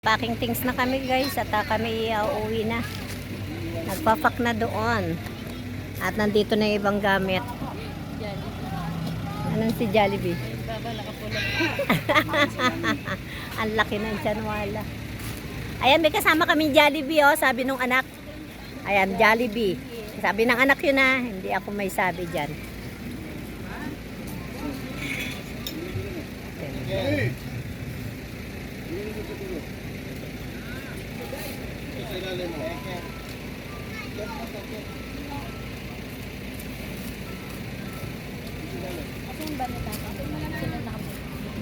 Packing things na kami guys at kami uuwi na. Nagpapak na doon. At nandito na yung ibang gamit. Anong si Jollibee? Ang laki ng tiyanwala. Ayan, may kasama kami Jollibee oh, sabi nung anak. Ayan, Jollibee. Sabi ng anak yun ha, hindi ako may sabi dyan.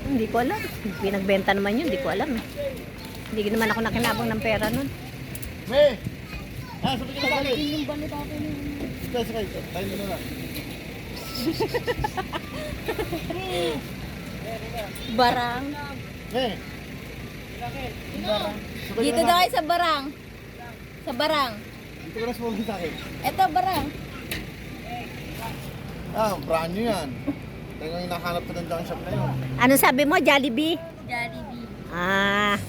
Hindi ko alam. Pinagbenta naman yun, hindi ko alam eh. Hindi naman ako nakinabang ng pera nun. May! Ah, sabi ka na sa akin. Yung balit ako nun. Sakay. Tayo mo na. Barang. May! Dito daw kayo sa barang. Sa barang. Dito ka na sumulong sa akin. Eto barang. Ah, brand new yan. Tayo yung nakahanap ko ng junk shop na yun. Ano sabi mo, Jollibee? Jollibee. Ah.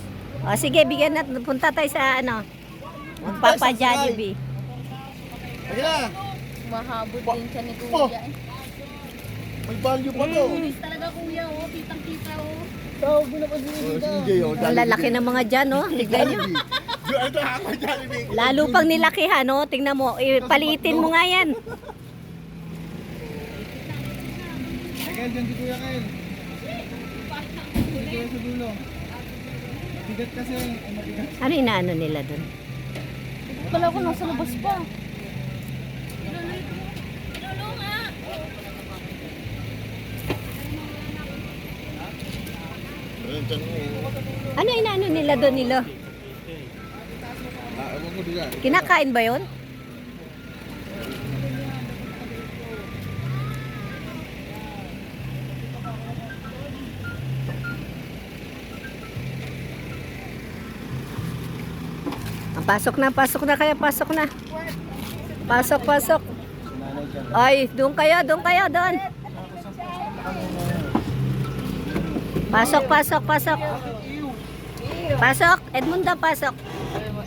O sige, bigyan natin. Punta tayo sa ano. Magpapa Jollibee. Sige na! Mahabot din siya ni Kuya. May value pa to. Bilis talaga Kuya, oh. Kitang-kita, oh. Tawag mo na pa dito. Ang lalaki ng mga dyan, oh. Tignan nyo. Ito ako, Jollibee. Lalo pang nilakihan, oh. Tingnan mo. Paliitin mo nga yan. Kaya dyan si Kuya Kyle. Dito sa dulo. Bigat kasi. Mabigat. Ano inaano nila dun? Kala ko nasa labas pa. Ano inaano nila dun nila? Ewan ko diyan. Kinakain ba yun? Pasok na kaya, pasok na. Pasok. Ay, doon kayo, doon. Pasok. Pasok, Edmunda, pasok.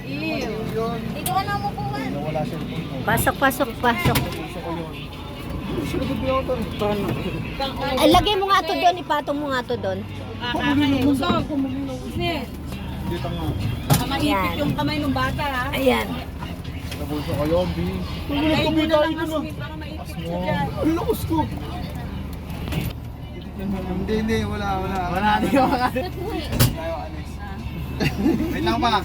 Dito ka na umupuan. Wala siya dito. Pasok. Ay, lagay mo nga to doon, ipatong mo nga to doon. Dito nga. Ayan. Yung kamay ng bata, ha? Ayan. Nabulso kayo, B. Ay, mo na lang masmith para maipit siya dyan. Ang lakas ko. Hindi, wala. Wala, hindi ko makakit. Tayo, Alex. Wait lang pa.